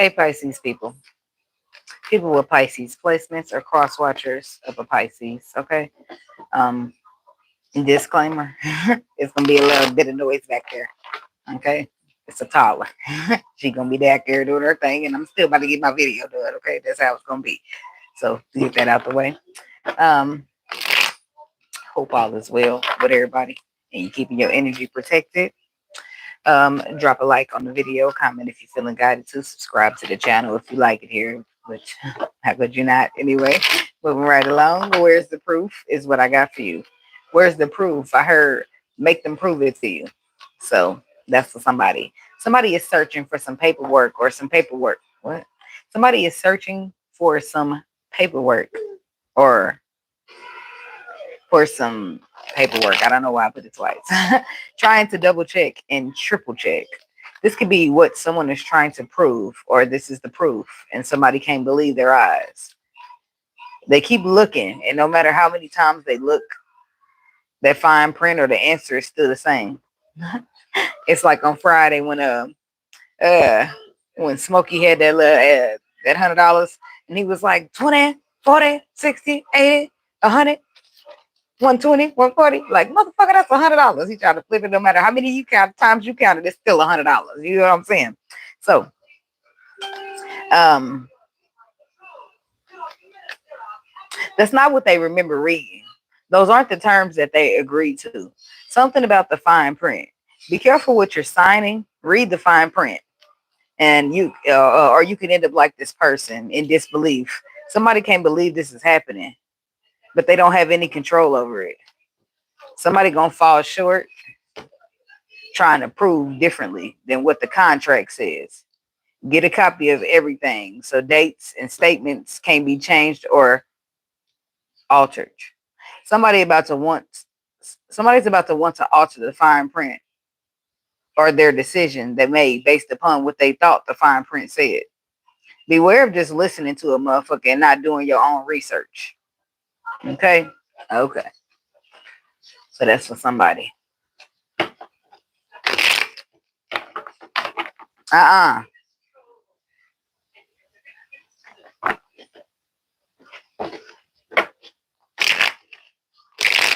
Okay, Pisces people. People with Pisces placements or cross watchers of a Pisces. Okay. Um, disclaimer. It's gonna be a little bit of noise back there. Okay. It's a toddler. She gonna be back there doing her thing, and I'm still about to get my video done. Okay, that's how it's gonna be. So to get that out the way. Um, hope all is well with everybody, and you keeping your energy protected. Drop a like on the video, comment if you're feeling guided to, subscribe to the channel if you like it here, which how could you not anyway? Moving right along. Where's the proof is what I got for you. Where's the proof? I heard make them prove it to you. So that's for somebody. Somebody is searching for some paperwork or some paperwork. What? Somebody is searching for some paperwork or for some paperwork. I don't know why I put it twice. Trying to double check and triple check. This could be what someone is trying to prove, or this is the proof, and somebody can't believe their eyes. They keep looking, and no matter how many times they look, that fine print or the answer is still the same. It's like on Friday when Smokey had that little that $100, and he was like 20, 40, 60, 80, 100. 120, 140, like motherfucker, that's $100. He tried to flip it no matter how many you count times you counted, it's still $100. You know what I'm saying? So that's not what they remember reading. Those aren't the terms that they agreed to. Something about the fine print. Be careful what you're signing. Read the fine print, and you or you can end up like this person in disbelief. Somebody can't believe this is happening, but they don't have any control over it. Somebody gonna fall short trying to prove differently than what the contract says. Get a copy of everything so dates and statements can't be changed or altered. Somebody's about to want to alter the fine print or their decision they made based upon what they thought the fine print said. Beware of just listening to a motherfucker and not doing your own research. Okay? Okay. So that's for somebody.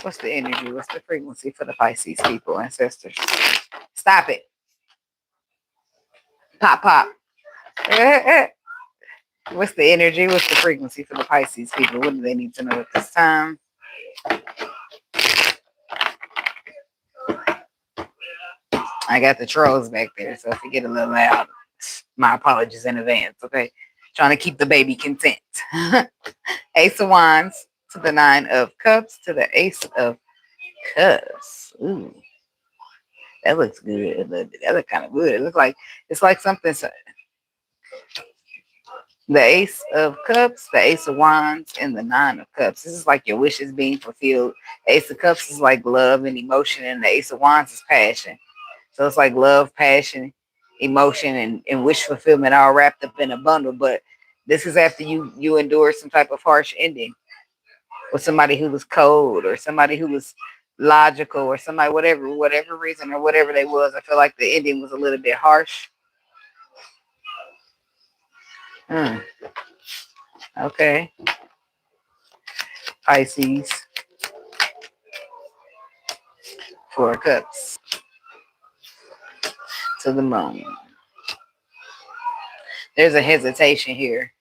What's the energy? What's the frequency for the Pisces people, ancestors? Stop it. Pop, pop. What's the energy? What's the frequency for the Pisces people? What do they need to know at this time? I got the trolls back there, so if you get a little loud, my apologies in advance, okay? Trying to keep the baby content. Ace of Wands to the Nine of Cups to the Ace of Cups. Ooh, that looks good. That looks kind of good. It looks like it's like something. The Ace of Cups, the Ace of Wands, and the Nine of Cups. This is like your wishes being fulfilled. Ace of Cups is like love and emotion, and the Ace of Wands is passion. So it's like love, passion, emotion, and wish fulfillment all wrapped up in a bundle. But this is after you endure some type of harsh ending with somebody who was cold or somebody who was logical or somebody, whatever reason or whatever they was. I feel like the ending was a little bit harsh. Okay. Pisces. 4 of Cups to the Moon. There's a hesitation here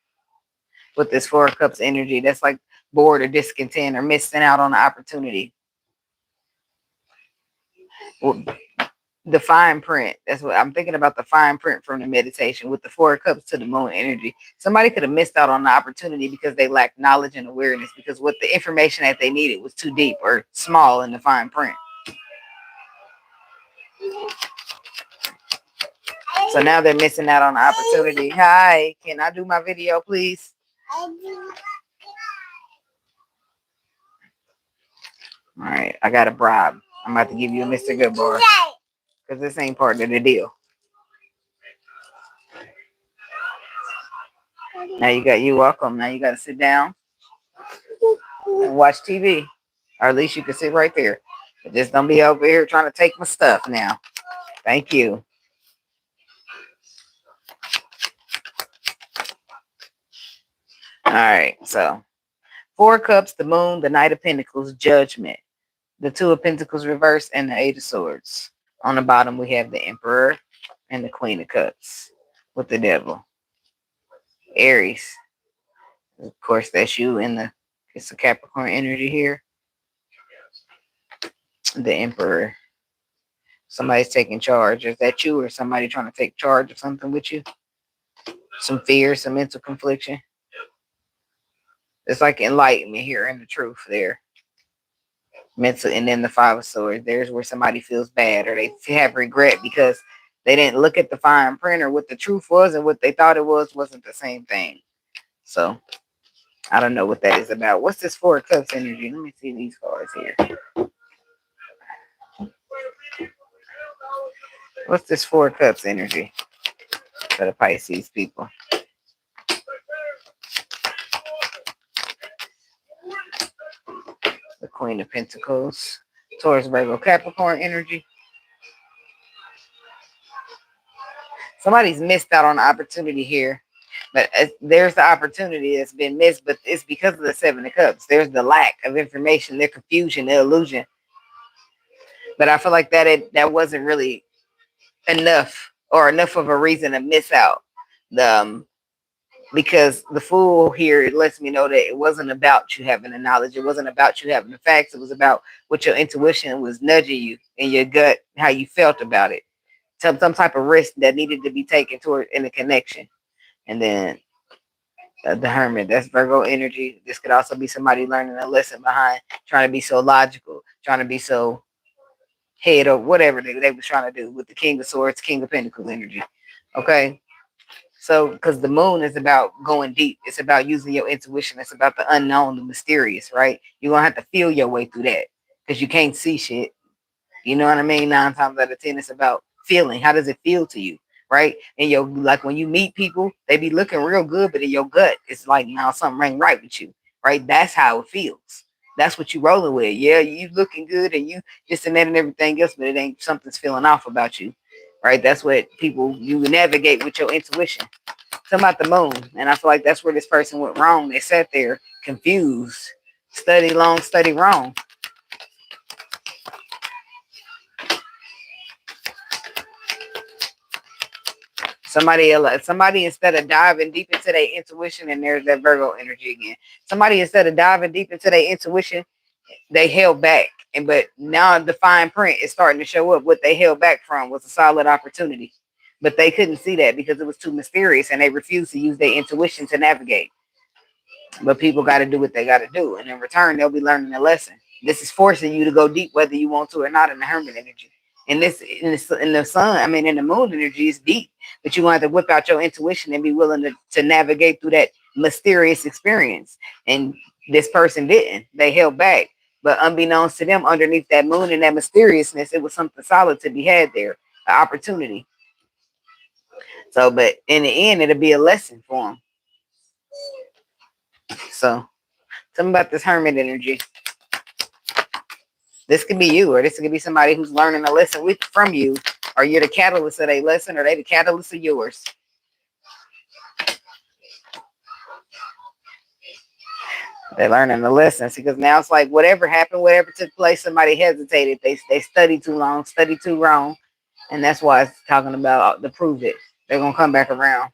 with this 4 of Cups energy. That's like bored or discontent or missing out on the opportunity. Well, the fine print. That's what I'm thinking about, the fine print from the meditation with the 4 of Cups to the Moon energy. Somebody could have missed out on the opportunity because they lacked knowledge and awareness, because what the information that they needed was too deep or small in the fine print. So now they're missing out on the opportunity. Hi, can I do my video, please? All right, I got a bribe. I'm about to give you a Mr. Good Boy, because this ain't part of the deal. Now you're welcome. Now you got to sit down and watch TV. Or at least you can sit right there. But just don't be over here trying to take my stuff now. Thank you. right, so 4 cups, the moon, the Knight of Pentacles, Judgment, the Two of Pentacles reversed, and the Eight of Swords. On the bottom, we have the Emperor and the Queen of Cups with the Devil. Aries, of course, that's you in the, it's a Capricorn energy here. The Emperor. Somebody's taking charge. Is that you or somebody trying to take charge of something with you? Some fear, some mental confliction. It's like enlightenment here and the truth there. Mental, and then the Five of Swords. There's where somebody feels bad or they have regret because they didn't look at the fine print or what the truth was, and what they thought it was wasn't the same thing. So I don't know what that is about. What's this Four of Cups energy? Let me see these cards here. What's this Four of Cups energy for the Pisces people? The Queen of Pentacles, Taurus, Virgo, Capricorn energy. Somebody's missed out on the opportunity here, but there's the opportunity that's been missed, but it's because of the Seven of Cups. There's the lack of information, the confusion, the illusion. But I feel like that wasn't really enough or enough of a reason to miss out. Because the Fool here, it lets me know that it wasn't about you having the knowledge. It wasn't about you having the facts. It was about what your intuition was nudging you in your gut, how you felt about it. Some type of risk that needed to be taken toward in a connection. And then the Hermit, that's Virgo energy. This could also be somebody learning a lesson behind trying to be so logical, trying to be so head or whatever they were trying to do with the King of Swords, King of Pentacles energy. Okay. So, because the moon is about going deep, it's about using your intuition, it's about the unknown, the mysterious, right? You're gonna have to feel your way through that because you can't see shit. You know what I mean? 9 times out of 10, it's about feeling. How does it feel to you, right? And your, like when you meet people, they be looking real good, but in your gut, it's like now something ain't right with you, right? That's how it feels. That's what you rolling with. Yeah, you looking good and you just and that and everything else, but it ain't, something's feeling off about you, right? That's what people, you navigate with your intuition. Talking about the moon, and I feel like that's where this person went wrong. They sat there confused, study long, study wrong. Somebody instead of diving deep into their intuition, and there's that Virgo energy again. Somebody instead of diving deep into their intuition, they held back. But now the fine print is starting to show up. What they held back from was a solid opportunity. But they couldn't see that because it was too mysterious, and they refused to use their intuition to navigate. But people got to do what they got to do, and in return, they'll be learning a lesson. This is forcing you to go deep, whether you want to or not, in the Hermit energy. In the sun, I mean, in the moon energy, is deep, but you want to whip out your intuition and be willing to navigate through that mysterious experience. And this person didn't; they held back. But unbeknownst to them, underneath that moon and that mysteriousness, it was something solid to be had there, an opportunity. So, but in the end, it'll be a lesson for them. So, something about this Hermit energy. This could be you, or this could be somebody who's learning a lesson from you, or you're the catalyst of a lesson, or they the catalyst of yours. They're learning the lessons because now it's like whatever happened, whatever took place, somebody hesitated. They studied too long, studied too wrong, and that's why it's talking about to prove it. They're gonna come back around,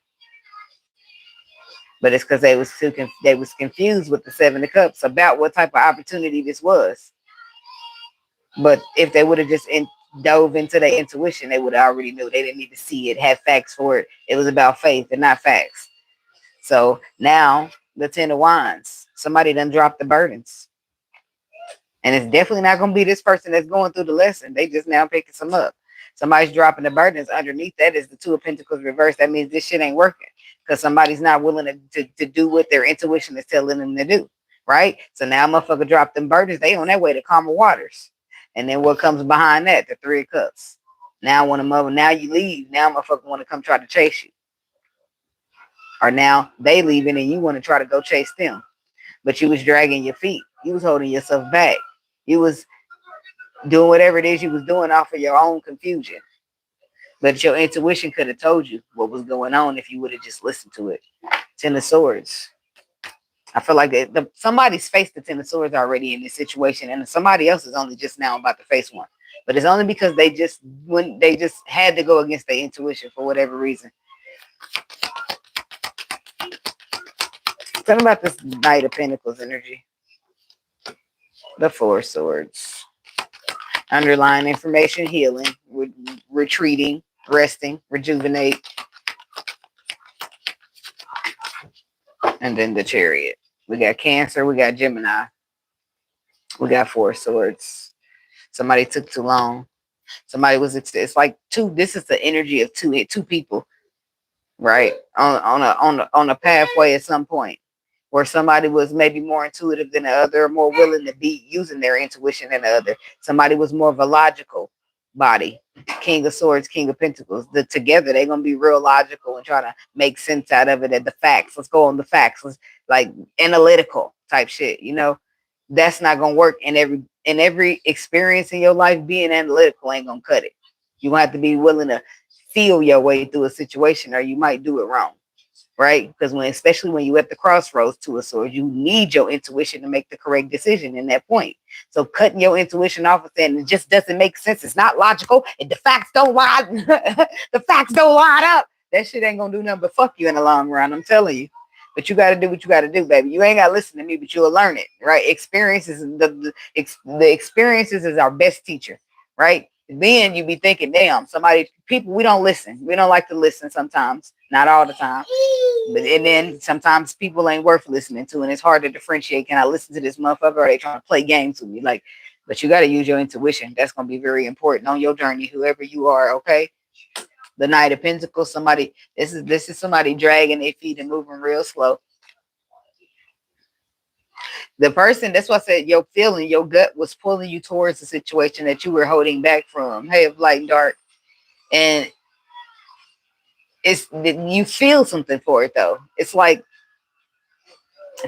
but it's because they was confused with the Seven of Cups about what type of opportunity this was. But if they would have just dove into their intuition, they would have already knew. They didn't need to see it, have facts for it. It was about faith and not facts. So now the Ten of Wands, somebody done dropped the burdens. And it's definitely not going to be this person that's going through the lesson. They just now picking some up. Somebody's dropping the burdens. Underneath that is the Two of Pentacles reversed. That means this shit ain't working because somebody's not willing to do what their intuition is telling them to do. Right? So now motherfucker drop them burdens. They on their way to calmer waters. And then what comes behind that? The Three of Cups. Now now you leave. Now motherfucker want to come try to chase you. Or now they leaving and you want to try to go chase them. But you was dragging your feet. You was holding yourself back. You was doing whatever it is you was doing off of your own confusion. But your intuition could have told you what was going on if you would have just listened to it. Ten of Swords. I feel like somebody's faced the Ten of Swords already in this situation, and somebody else is only just now about to face one. But it's only because they just had to go against their intuition for whatever reason. Tell me about this Knight of Pentacles energy. The Four of Swords. Underlying information, healing, retreating, resting, rejuvenate. And then the Chariot. We got Cancer, we got Gemini. We got Four of Swords. Somebody took too long. Somebody was, it's like two, this is the energy of two people, right? On a pathway at some point, where somebody was maybe more intuitive than the other, more willing to be using their intuition than the other. Somebody was more of a logical body. King of Swords, King of Pentacles. Together, they're gonna be real logical and try to make sense out of it at the facts. Let's go on the facts. Let's like analytical type shit. You know, that's not gonna work in every experience in your life. Being analytical ain't gonna cut it. You have to be willing to feel your way through a situation, or you might do it wrong. Right? Because especially when you're at the crossroads to a sword, you need your intuition to make the correct decision in that point. So cutting your intuition off and saying it just doesn't make sense, it's not logical, and the facts don't line, the facts don't line up. That shit ain't gonna do nothing but fuck you in the long run. I'm telling you. But you got to do what you got to do, baby. You ain't got to listen to me, but you'll learn it, right? Experiences, the experiences is our best teacher, right? Then you be thinking, damn, people, we don't listen. We don't like to listen sometimes, not all the time. But and then sometimes people ain't worth listening to, and it's hard to differentiate. Can I listen to this motherfucker, or are they trying to play games with me? Like, but you got to use your intuition. That's gonna be very important on your journey, whoever you are. Okay. The Knight of Pentacles. This is somebody dragging their feet and moving real slow. The person, that's why I said your feeling, your gut was pulling you towards the situation that you were holding back from. Hey, of light and dark, and you feel something for it though. It's like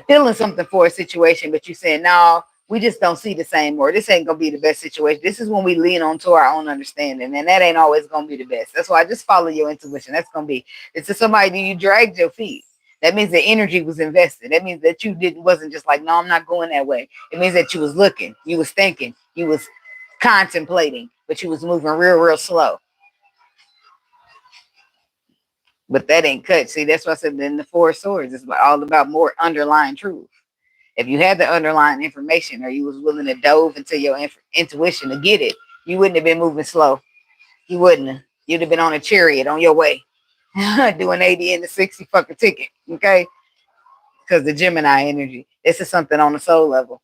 feeling something for a situation, but you saying, no, we just don't see the same, or this ain't gonna be the best situation. This is when we lean on to our own understanding, and that ain't always gonna be the best. That's why I just follow your intuition. That's gonna be, it's to somebody that you dragged your feet. That means the energy was invested. That means that you wasn't just like, no, I'm not going that way. It means that you was looking, you was thinking, you was contemplating, but you was moving real slow. But that ain't cut. See, that's why I said in the Four of Swords, it's all about more underlying truth. If you had the underlying information, or you was willing to dove into your intuition to get it, you wouldn't have been moving slow. You wouldn't have. You'd have been on a chariot on your way, doing 80 in the 60 fucking ticket. Okay, because the Gemini energy. This is something on the soul level.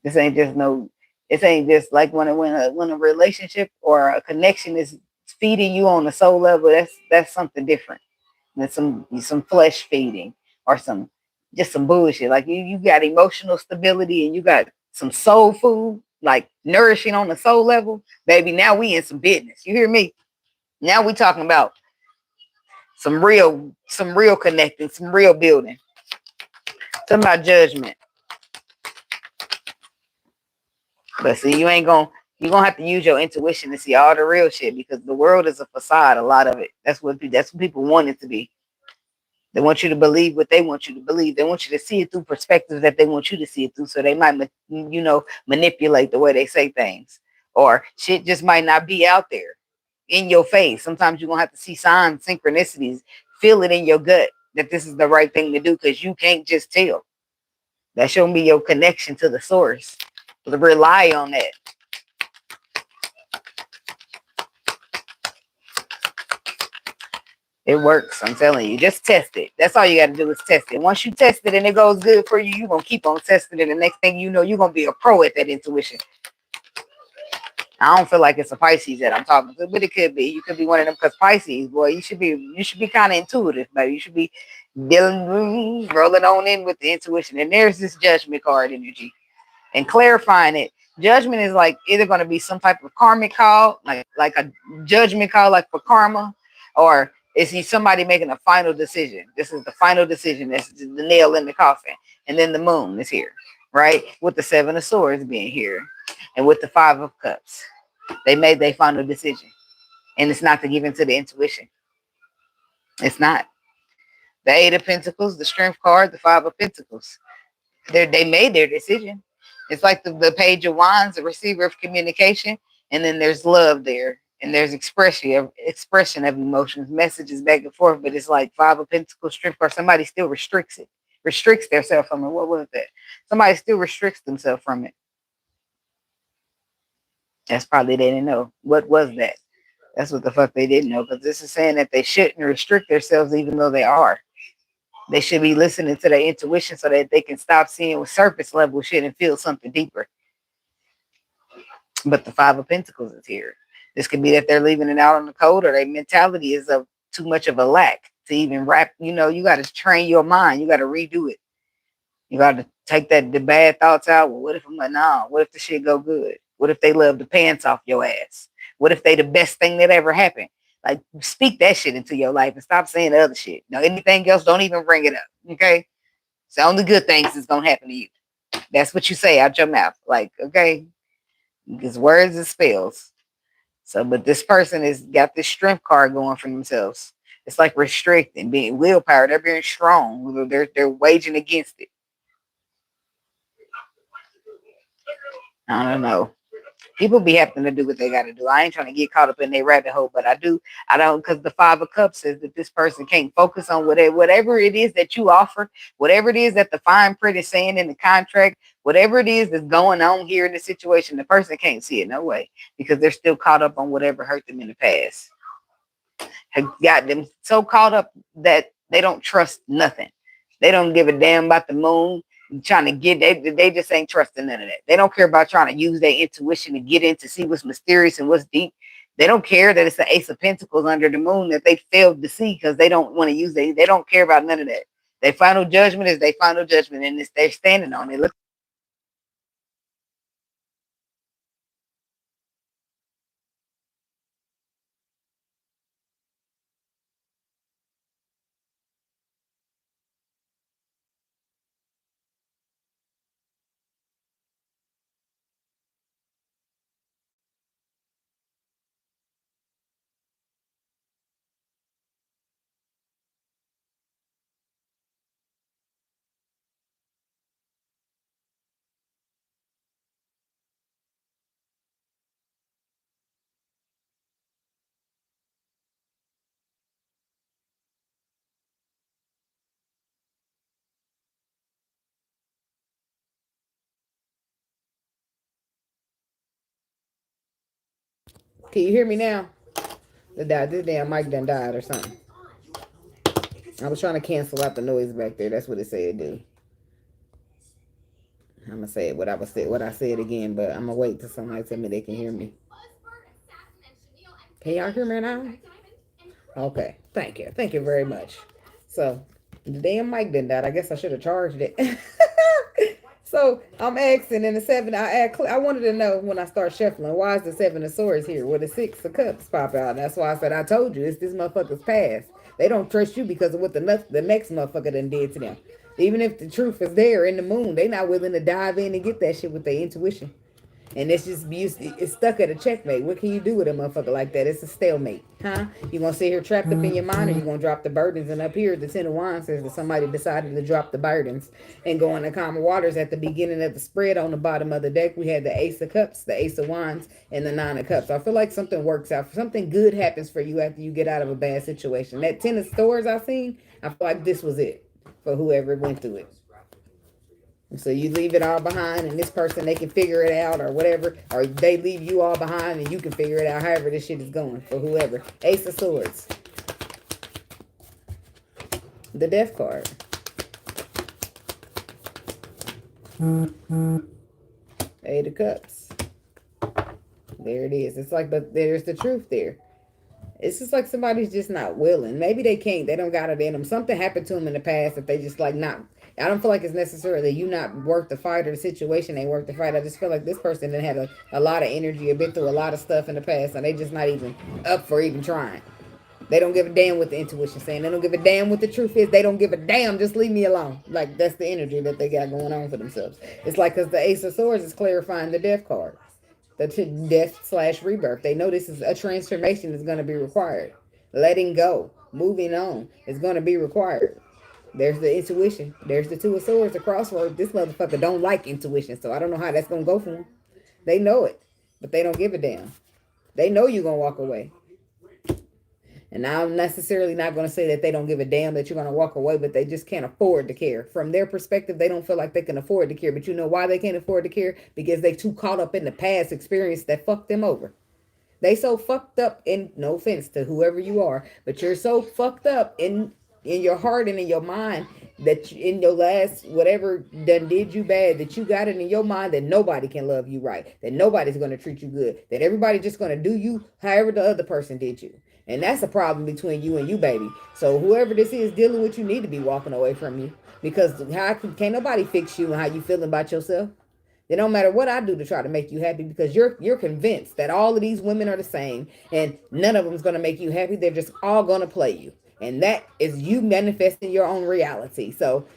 This ain't just no. This ain't just like when a relationship or a connection is feeding you on the soul level. That's something different than some flesh feeding or some bullshit. Like you got emotional stability and you got some soul food, like nourishing on the soul level, baby. Now we in some business. You hear me? Now we talking about some real connecting, some real building. Talking about judgment. But see, you're gonna have to use your intuition to see all the real shit, because the world is a facade, a lot of it. That's what people want it to be. They want you to believe what they want you to believe. They want you to see it through perspectives that they want you to see it through. So they might, manipulate the way they say things. Or shit just might not be out there in your face. Sometimes you're going to have to see signs, synchronicities, feel it in your gut that this is the right thing to do, because you can't just tell. That should be your connection to the source. To rely on that. It works. I'm telling you. Just test it. That's all you got to do is test it. Once you test it and it goes good for you, you're going to keep on testing it. And the next thing you know, you're going to be a pro at that intuition. I don't feel like it's a Pisces that I'm talking to, but it could be. You could be one of them, because Pisces, boy, you should be kind of intuitive, baby. You should be rolling on in with the intuition. And there's this judgment card energy. And clarifying it. Judgment is like either going to be some type of karmic call, like a judgment call, like for karma, or is he somebody making a final decision? This is the final decision. This is the nail in the coffin. And then the moon is here, right? With the Seven of Swords being here. And with the Five of Cups. They made their final decision. And it's not to give into the intuition. It's not. The Eight of Pentacles, the Strength card, the Five of Pentacles. They made their decision. It's like the Page of Wands, the receiver of communication, and then there's love there, and there's expression of emotions, messages back and forth. But it's like Five of Pentacles, Strength card. Somebody still restricts themselves from it. What was that? Somebody still restricts themselves from it. That's probably they didn't know. What was that? That's what the fuck they didn't know, because this is saying that they shouldn't restrict themselves even though they are. They should be listening to their intuition so that they can stop seeing with surface level shit and feel something deeper. But the Five of Pentacles is here. This could be that they're leaving it out on the code, or their mentality is of too much of a lack to even wrap. You got to train your mind. You got to redo it. You got to take the bad thoughts out. Well, what if I'm like, nah? What if the shit go good? What if they love the pants off your ass? What if they the best thing that ever happened? Like, speak that shit into your life and stop saying the other shit. Now, anything else, don't even bring it up. Okay? It's the only good things that's gonna happen to you. That's what you say out your mouth. Like, okay, because words is spells. So, but this person has got this strength card going for themselves. It's like restricting, being willpower. They're being strong. They're waging against it. I don't know. People be having to do what they got to do. I ain't trying to get caught up in their rabbit hole, but I do. I don't, because the Five of Cups says that this person can't focus on whatever it is that you offer, whatever it is that the fine print is saying in the contract, whatever it is that's going on here in the situation. The person can't see it, no way, because they're still caught up on whatever hurt them in the past. Have got them so caught up that they don't trust nothing. They don't give a damn about the moon. Trying to get they just ain't trusting none of that. They don't care about trying to use their intuition to get in to see what's mysterious and what's deep. They don't care that it's the Ace of Pentacles under the moon that they failed to see because they don't want to use it. They don't care about none of that. Their final judgment is their final judgment, and it's they're standing on it. Look. Can you hear me now? This damn mic done died or something. I was trying to cancel out the noise back there. That's what it said, dude. I'm gonna say it what I said again, but I'm gonna wait till somebody tell me they can hear me. Can y'all hear me now? Okay, thank you very much. So the damn mic didn't die. I guess I should have charged it. So I'm asking in the seven. I wanted to know when I start shuffling, why is the Seven of Swords here with the Six of Cups pop out? That's why I said I told you it's this motherfucker's past. They don't trust you because of what the next motherfucker done did to them. Even if the truth is there in the moon, they not willing to dive in and get that shit with their intuition. And it's stuck at a checkmate. What can you do with a motherfucker like that? It's a stalemate, huh? You gonna sit here trapped up in your mind, or you gonna drop the burdens? And up here, the Ten of Wands says that somebody decided to drop the burdens and go in the calmer waters. At the beginning of the spread, on the bottom of the deck, we had the Ace of Cups, the Ace of Wands, and the Nine of Cups. I feel like something works out. Something good happens for you after you get out of a bad situation. That Ten of Swords I seen, I feel like this was it for whoever went through it. So you leave it all behind, and this person, they can figure it out or whatever, or they leave you all behind and you can figure it out. However this shit is going for whoever. Ace of Swords, the Death card, Eight of Cups. There it is. It's like, but there's the truth there. It's just like somebody's just not willing. Maybe they can't. They don't got it in them. Something happened to them in the past that they just like not. I don't feel like it's necessarily you not worth the fight or the situation ain't worth the fight. I just feel like this person done had a lot of energy, been through a lot of stuff in the past, and they just not even up for even trying. They don't give a damn what the intuition saying. They don't give a damn what the truth is. They don't give a damn. Just leave me alone. Like, that's the energy that they got going on for themselves. It's like, because the Ace of Swords is clarifying the Death card. The death slash rebirth. They know this is a transformation is going to be required. Letting go, moving on is going to be required. There's the intuition. There's the Two of Swords, the crossroads. This motherfucker don't like intuition, so I don't know how that's gonna go for him. They know it, but they don't give a damn. They know you're gonna walk away. And I'm necessarily not going to say that they don't give a damn that you're going to walk away, but they just can't afford to care. From their perspective, they don't feel like they can afford to care. But you know why they can't afford to care? Because they too caught up in the past experience that fucked them over. They so fucked up in, no offense to whoever you are, but you're so fucked up in your heart and in your mind that in your last whatever done did you bad, that you got it in your mind that nobody can love you right, that nobody's going to treat you good, that everybody just going to do you however the other person did you. And that's a problem between you and you, baby. So whoever this is dealing with you need to be walking away from you, because can't nobody fix you and how you feeling about yourself. It don't matter what I do to try to make you happy, because you're convinced that all of these women are the same and none of them's gonna make you happy. They're just all gonna play you, and that is you manifesting your own reality. So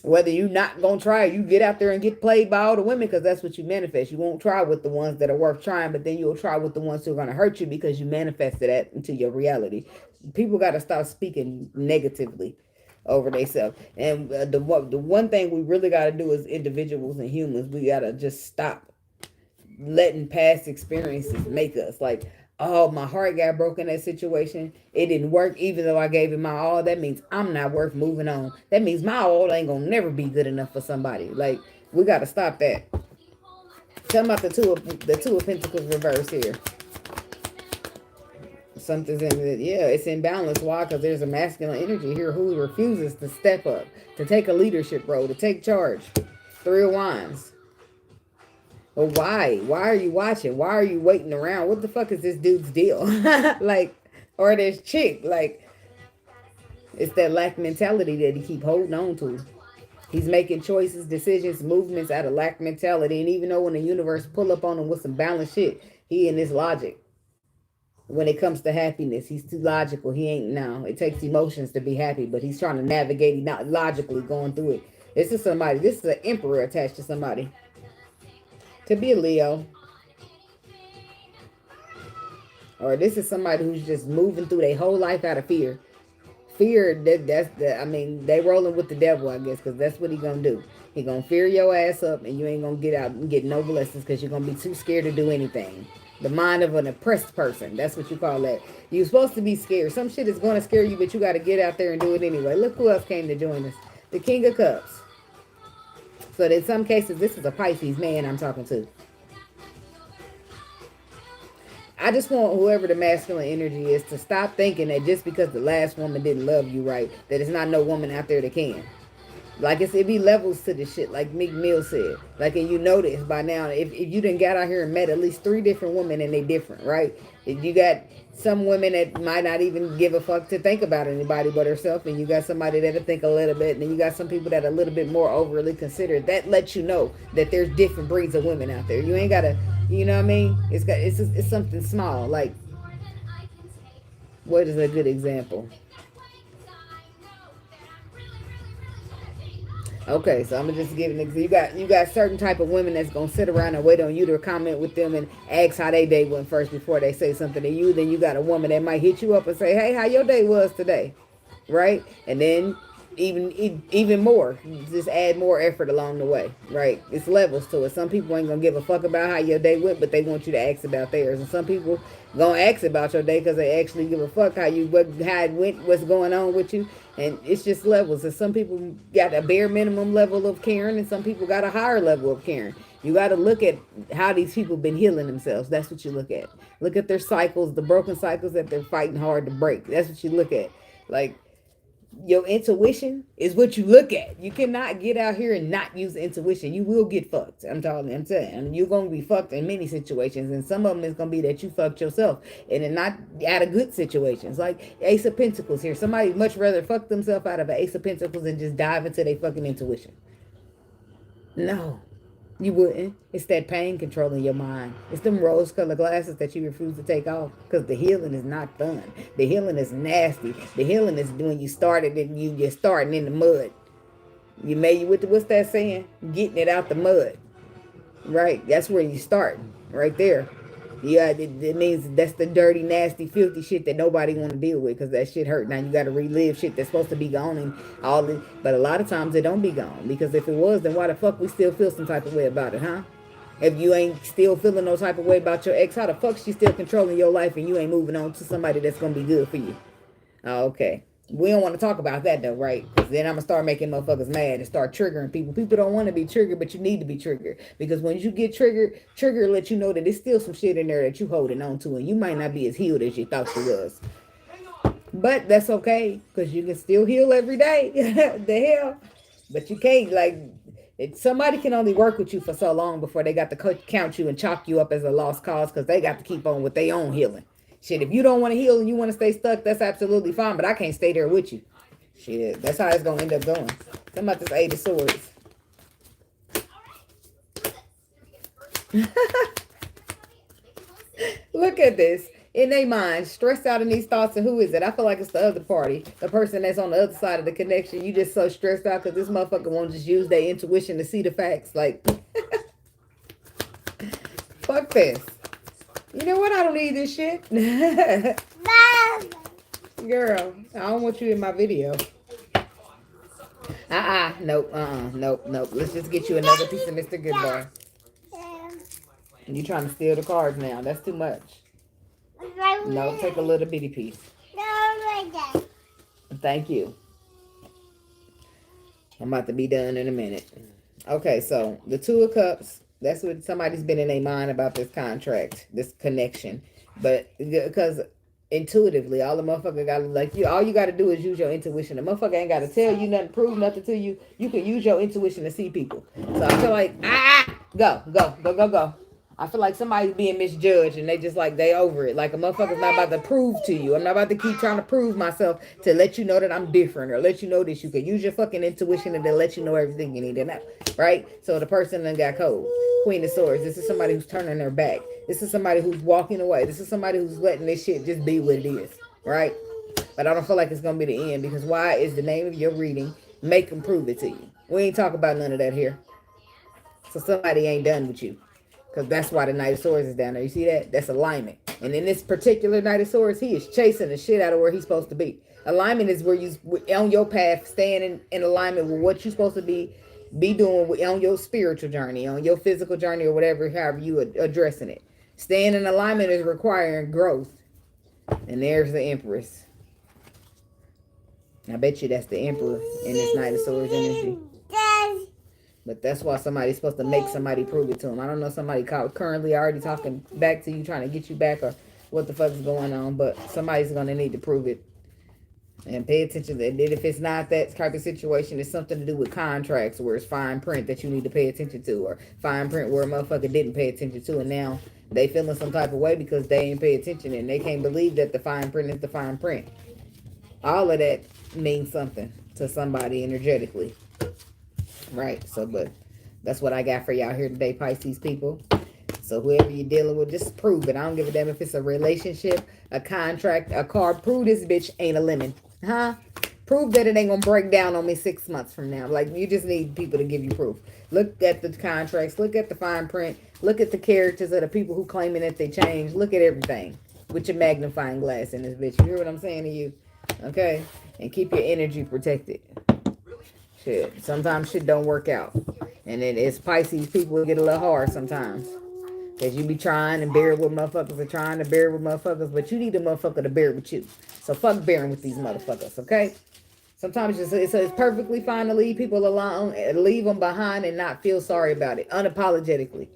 whether you not gonna try, you get out there and get played by all the women, because that's what you manifest. You won't try with the ones that are worth trying, but then you'll try with the ones who are gonna hurt you because you manifested that into your reality. People got to stop speaking negatively over themselves. And the one thing we really got to do as individuals and humans, we got to just stop letting past experiences make us like, oh, my heart got broken in that situation. It didn't work, even though I gave it my all. That means I'm not worth moving on. That means my all ain't gonna never be good enough for somebody. Like, we got to stop that. Tell me about the two of Pentacles reverse here. Something's in it. Yeah, it's in balance. Why? Because there's a masculine energy here who refuses to step up, to take a leadership role, to take charge. Three of Wands. But why? Why are you watching? Why are you waiting around? What the fuck is this dude's deal? Like, or this chick? Like, it's that lack mentality that he keep holding on to. He's making choices, decisions, movements out of lack mentality. And even though when the universe pull up on him with some balanced shit, he in his logic. When it comes to happiness, he's too logical. He ain't now. It takes emotions to be happy, but he's trying to navigate. He's not logically going through it. This is somebody. This is an emperor attached to somebody. Could be a Leo, or this is somebody who's just moving through their whole life out of fear. Fear, that's the, I mean, they rolling with the devil, I guess, because that's what he gonna do. He gonna fear your ass up, and you ain't gonna get out and get no blessings because you're gonna be too scared to do anything. The mind of an oppressed person. That's what you call that. You're supposed to be scared. Some shit is gonna scare you, but you gotta get out there and do it anyway. Look who else came to join us. The King of Cups. So in some cases, this is a Pisces man I'm talking to. I just want whoever the masculine energy is to stop thinking that just because the last woman didn't love you right, that there's not no woman out there that can. Like, it be levels to this shit, like Meek Mill said. Like, and you know this by now. If you done got out here and met at least 3 different women and they different, right? If you got some women that might not even give a fuck to think about anybody but herself, and you got somebody that'll think a little bit, and then you got some people that are a little bit more overly considered. That lets you know that there's different breeds of women out there. You ain't gotta, you know what I mean? It's something small. Like, what is a good example? Okay, so I'm gonna just give an example. You got certain type of women that's gonna sit around and wait on you to comment with them and ask how they day went first before they say something to you. Then you got a woman that might hit you up and say, "Hey, how your day was today?" Right? And then even more, just add more effort along the way. Right? It's levels to it. Some people ain't gonna give a fuck about how your day went, but they want you to ask about theirs. And some people gonna ask about your day because they actually give a fuck how it went, what's going on with you. And it's just levels. And some people got a bare minimum level of caring, and some people got a higher level of caring. You got to look at how these people been healing themselves. That's what you look at. Look at their cycles, the broken cycles that they're fighting hard to break. That's what you look at. Like, your intuition is what you look at. You cannot get out here and not use intuition. You will get fucked. I'm saying. I mean, you're gonna be fucked in many situations, and some of them is gonna be that you fucked yourself, and then not out of good situations. Like Ace of Pentacles here. Somebody much rather fuck themselves out of an Ace of Pentacles and just dive into their fucking intuition. No, you wouldn't. It's that pain controlling your mind. It's them rose-colored glasses that you refuse to take off, because the healing is not fun. The healing is nasty. The healing is when you started and you're starting in the mud. You made you with the, what's that saying? Getting it out the mud. Right? That's where you start. Right there. Yeah, it means that's the dirty, nasty, filthy shit that nobody want to deal with because that shit hurt. Now you got to relive shit that's supposed to be gone and all this. But a lot of times it don't be gone because if it was, then why the fuck we still feel some type of way about it, huh? If you ain't still feeling no type of way about your ex, how the fuck she still controlling your life and you ain't moving on to somebody that's gonna be good for you? Oh, okay. We don't want to talk about that though, right? Because then I'm gonna start making motherfuckers mad and start triggering people. People don't want to be triggered, but you need to be triggered because when you get triggered, trigger let you know that there's still some shit in there that you holding on to, and you might not be as healed as you thought you was. But that's okay because you can still heal every day. The hell, but you can't somebody can only work with you for so long before they got to count you and chalk you up as a lost cause because they got to keep on with their own healing. Shit, if you don't want to heal and you want to stay stuck, that's absolutely fine. But I can't stay there with you. Shit, that's how it's gonna end up going. Talking about this Eight of Swords. Look at this. In their mind, stressed out in these thoughts, and who is it? I feel like it's the other party, the person that's on the other side of the connection. You just so stressed out because this motherfucker won't just use their intuition to see the facts. Like, fuck this. You know what? I don't need this shit. Girl, I don't want you in my video. Nope, nope. Let's just get you another piece of Mr. Goodbar. You trying to steal the cards now. That's too much. No, take a little bitty piece. Thank you. I'm about to be done in a minute. Okay, so the Two of Cups. That's what somebody's been in their mind about this contract, this connection. But because intuitively, all the motherfucker got like you. All you got to do is use your intuition. The motherfucker ain't got to tell you nothing, prove nothing to you. You can use your intuition to see people. So I feel like go. I feel like somebody's being misjudged and they just like they over it. Like a motherfucker's not about to prove to you. I'm not about to keep trying to prove myself to let you know that I'm different or let you know that you can use your fucking intuition and then let you know everything you need to know. Right? So the person then got cold. Queen of Swords. This is somebody who's turning their back. This is somebody who's walking away. This is somebody who's letting this shit just be what it is. Right? But I don't feel like it's going to be the end because why is the name of your reading? Make them prove it to you. We ain't talking about none of that here. So somebody ain't done with you. Because that's why the Knight of Swords is down there. You see that? That's alignment. And in this particular Knight of Swords, he is chasing the shit out of where he's supposed to be. Alignment is where you on your path, staying in alignment with what you're supposed to be doing on your spiritual journey, on your physical journey, or whatever, however you are addressing it. Staying in alignment is requiring growth. And there's the Empress. I bet you that's the Emperor in this Knight of Swords energy. But that's why somebody's supposed to make somebody prove it to them. I don't know, somebody currently already talking back to you, trying to get you back, or what the fuck is going on. But somebody's going to need to prove it. And pay attention to it. If it's not that type of situation, it's something to do with contracts where it's fine print that you need to pay attention to, or fine print where a motherfucker didn't pay attention to, and now they feeling some type of way because they ain't pay attention and they can't believe that the fine print is the fine print. All of that means something to somebody energetically. Right, so but that's what I got for y'all here today, Pisces people. So whoever you're dealing with, just prove it. I don't give a damn if it's a relationship, a contract, a car. Prove this bitch ain't a lemon. Huh? Prove that it ain't gonna break down on me 6 months from now. Like, you just need people to give you proof. Look at the contracts, look at the fine print, look at the characters of the people who claiming that they changed. Look at everything with your magnifying glass in this bitch. You hear what I'm saying to you? Okay? And keep your energy protected. Shit. Sometimes shit don't work out. And then it's Pisces people get a little hard sometimes. Because you be trying and bear with motherfuckers and trying to bear with motherfuckers, but you need a motherfucker to bear with you. So fuck bearing with these motherfuckers, okay? Sometimes it's perfectly fine to leave people alone, leave them behind and not feel sorry about it, unapologetically.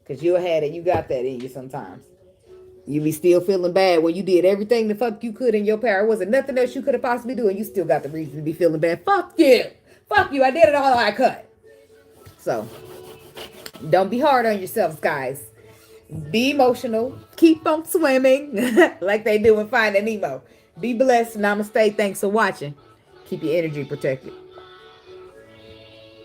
Because you had it, you got that in you sometimes. You be still feeling bad when you did everything the fuck you could in your power. Wasn't nothing else you could have possibly do, and you still got the reason to be feeling bad. Fuck you. Fuck you. I did it all I could. So, don't be hard on yourselves, guys. Be emotional. Keep on swimming like they do in Finding Nemo. Be blessed. Namaste. Thanks for watching. Keep your energy protected.